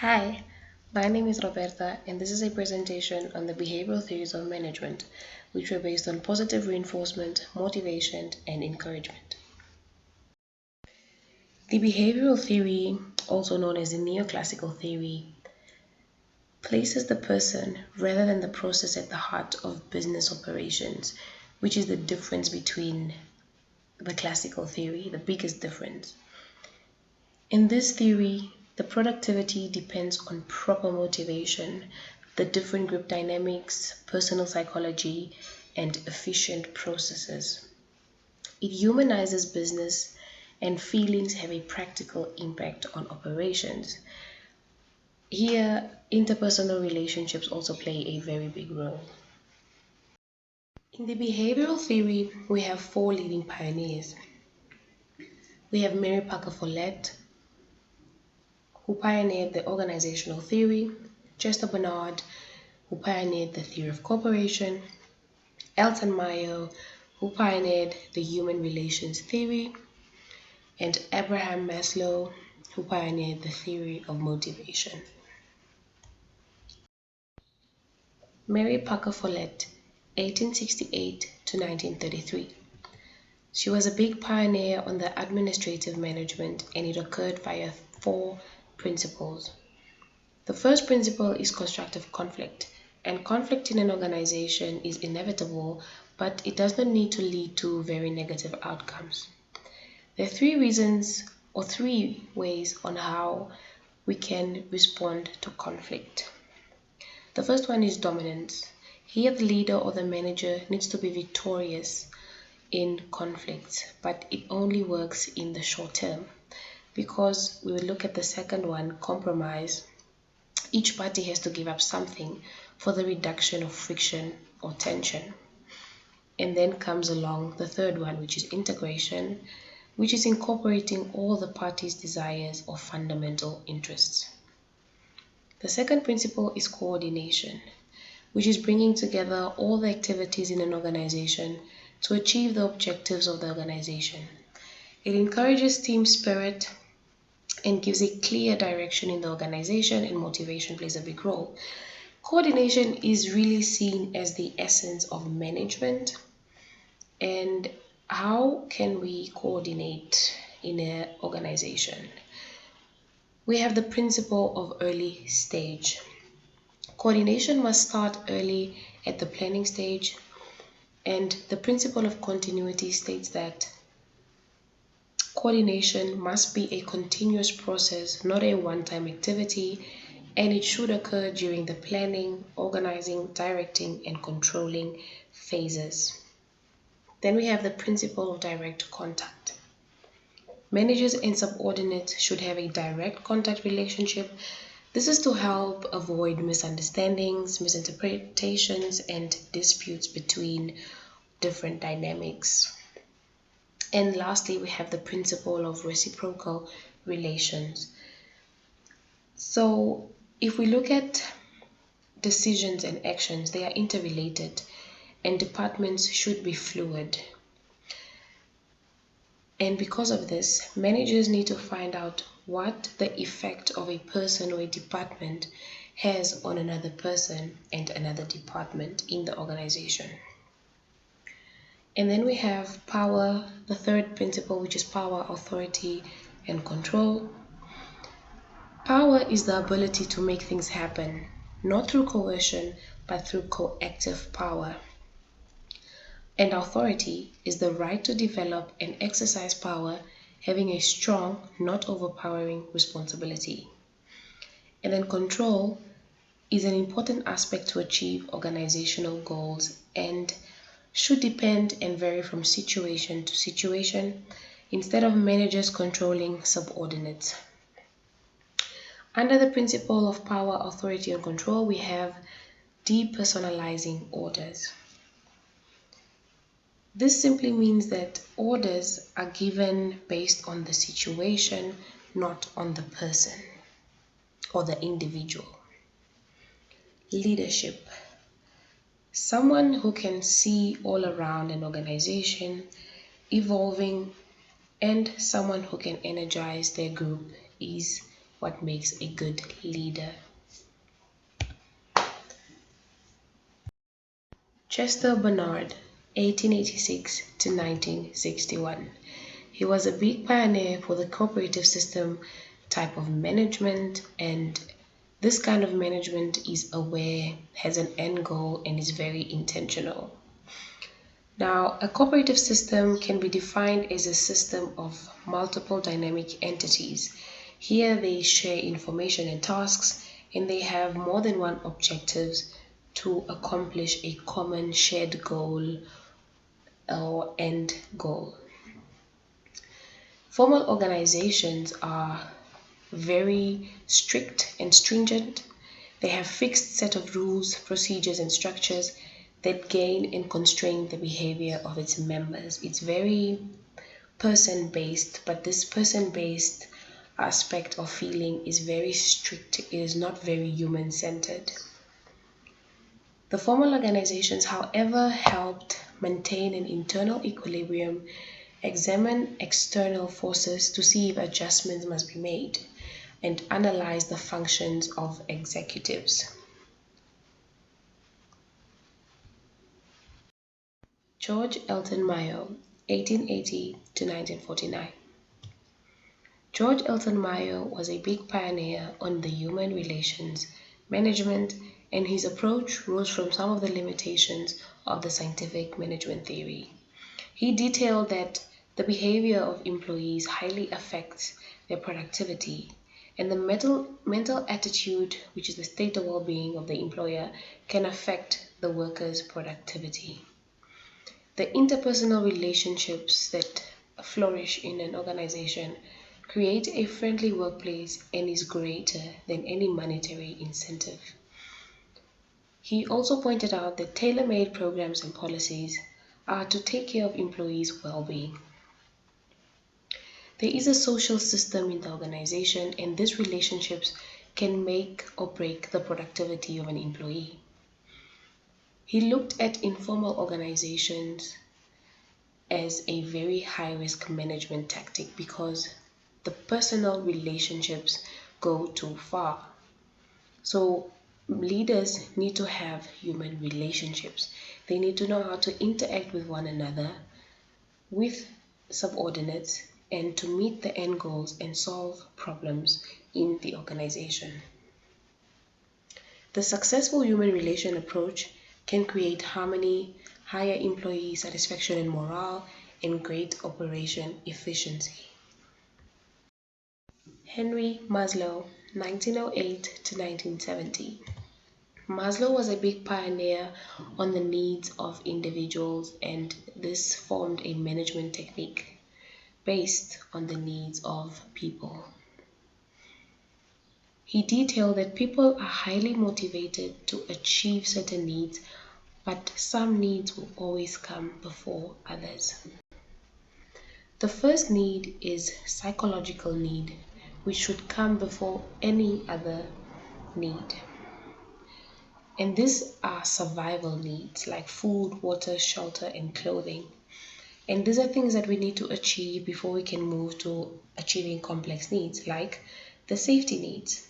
Hi, my name is Roberta, and this is a presentation on the behavioral theories of management, which were based on positive reinforcement, motivation, and encouragement. The behavioral theory, also known as the neoclassical theory, places the person rather than the process at the heart of business operations, which is the difference between the classical theory, the biggest difference. In this theory, the productivity depends on proper motivation, the different group dynamics, personal psychology, and efficient processes. It humanizes business, and feelings have a practical impact on operations. Here, interpersonal relationships also play a very big role. In the behavioral theory, we have four leading pioneers. We have Mary Parker Follett, who pioneered the organizational theory, Chester Bernard, who pioneered the theory of cooperation, Elton Mayo, who pioneered the human relations theory, and Abraham Maslow, who pioneered the theory of motivation. Mary Parker Follett, 1868 to 1933. She was a big pioneer on the administrative management, and it occurred via four principles. The first principle is constructive conflict, and conflict in an organization is inevitable, but it does not need to lead to very negative outcomes. There are three reasons or three ways on how we can respond to conflict. The first one is dominance. Here, the leader or the manager needs to be victorious in conflict, but it only works in the short term because we will look at the second one, compromise. Each party has to give up something for the reduction of friction or tension. And then comes along the third one, which is integration, which is incorporating all the parties' desires or fundamental interests. The second principle is coordination, which is bringing together all the activities in an organization to achieve the objectives of the organization. It encourages team spirit and gives a clear direction in the organization, and motivation plays a big role. Coordination is really seen as the essence of management. And how can we coordinate in an organization? We have the principle of early stage. Coordination must start early at the planning stage, and the principle of continuity states that coordination must be a continuous process, not a one-time activity, and it should occur during the planning, organizing, directing, and controlling phases. Then we have the principle of direct contact. Managers and subordinates should have a direct contact relationship. This is to help avoid misunderstandings, misinterpretations, and disputes between different dynamics. And lastly, we have the principle of reciprocal relations. So, if we look at decisions and actions, they are interrelated, and departments should be fluid. And because of this, managers need to find out what the effect of a person or a department has on another person and another department in the organization. And then we have power, the third principle, which is power, authority, and control. Power is the ability to make things happen, not through coercion, but through coactive power. And authority is the right to develop and exercise power, having a strong, not overpowering responsibility. And then control is an important aspect to achieve organizational goals and should depend and vary from situation to situation instead of managers controlling subordinates. Under the principle of power, authority, and control, we have depersonalizing orders. This simply means that orders are given based on the situation, not on the person or the individual. Leadership. Someone who can see all around an organization evolving and someone who can energize their group is what makes a good leader. Chester Barnard, 1886 to 1961. He was a big pioneer for the cooperative system type of management, and this kind of management is aware, has an end goal, and is very intentional. Now, a cooperative system can be defined as a system of multiple dynamic entities. Here they share information and tasks, and they have more than one objectives to accomplish a common shared goal or end goal. Formal organizations are very strict and stringent. They have fixed set of rules, procedures, and structures that gain and constrain the behavior of its members. It's very person based, but this person based aspect of feeling is very strict. It is not very human centered. The formal organizations, however, helped maintain an internal equilibrium, examine external forces to see if adjustments must be made, and analyze the functions of executives. George Elton Mayo, 1880 to 1949. George Elton Mayo was a big pioneer on the human relations management, and his approach rose from some of the limitations of the scientific management theory. He detailed that the behavior of employees highly affects their productivity, and the mental attitude, which is the state of well being of the employer, can affect the worker's productivity. The interpersonal relationships that flourish in an organization create a friendly workplace and is greater than any monetary incentive. He also pointed out that tailor-made programs and policies are to take care of employees' well-being. There is a social system in the organization, and these relationships can make or break the productivity of an employee. He looked at informal organizations as a very high-risk management tactic because the personal relationships go too far. So leaders need to have human relationships. They need to know how to interact with one another, with subordinates, and to meet the end goals and solve problems in the organization. The successful human relation approach can create harmony, higher employee satisfaction and morale, and great operation efficiency. Henry Maslow, 1908 to 1970. Maslow was a big pioneer on the needs of individuals, and this formed a management technique based on the needs of people. He detailed that people are highly motivated to achieve certain needs, but some needs will always come before others. The first need is psychological need, which should come before any other need. And these are survival needs like food, water, shelter, and clothing. And these are things that we need to achieve before we can move to achieving complex needs like the safety needs,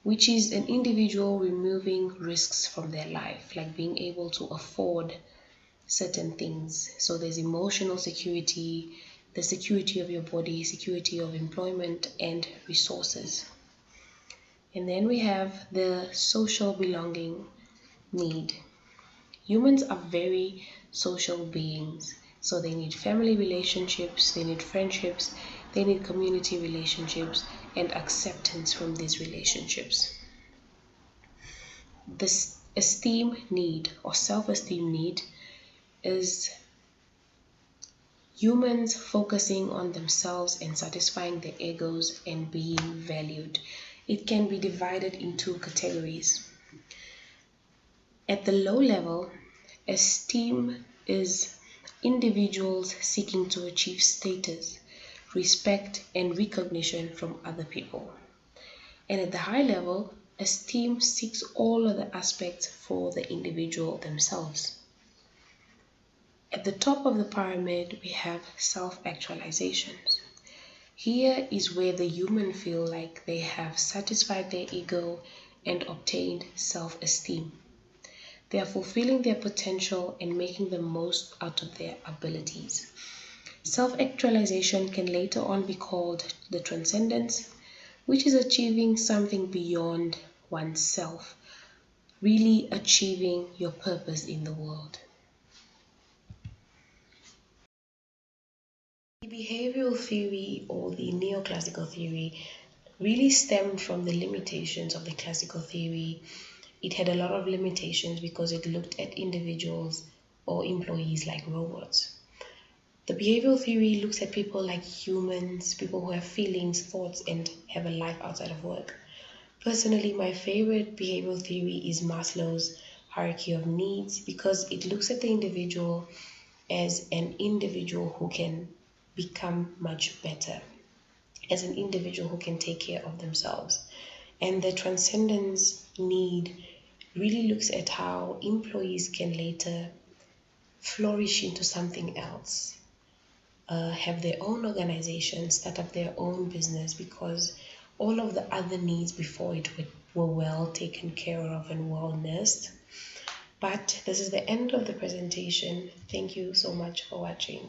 which is an individual removing risks from their life, like being able to afford certain things. So there's emotional security, the security of your body, security of employment, and resources. And then we have the social belonging need. Humans are very social beings, so they need family relationships, they need friendships, they need community relationships, and acceptance from these relationships. This esteem need or self-esteem need is humans focusing on themselves and satisfying their egos and being valued. It can be divided in two categories. At the low level, esteem is individuals seeking to achieve status, respect, and recognition from other people. And at the high level, esteem seeks all of the aspects for the individual themselves. At the top of the pyramid, we have self-actualizations. Here is where the human feel like they have satisfied their ego and obtained self-esteem. They are fulfilling their potential and making the most out of their abilities. Self-actualization can later on be called the transcendence, which is achieving something beyond oneself, really achieving your purpose in the world. The behavioral theory or the neoclassical theory really stemmed from the limitations of the classical theory. It had a lot of limitations because it looked at individuals or employees like robots. The behavioral theory looks at people like humans, people who have feelings, thoughts, and have a life outside of work. Personally, my favorite behavioral theory is Maslow's hierarchy of needs because it looks at the individual as an individual who can become much better, as an individual who can take care of themselves. And the transcendence need really looks at how employees can later flourish into something else, have their own organization, start up their own business because all of the other needs before it were well taken care of and well nursed. But this is the end of the presentation. Thank you so much for watching.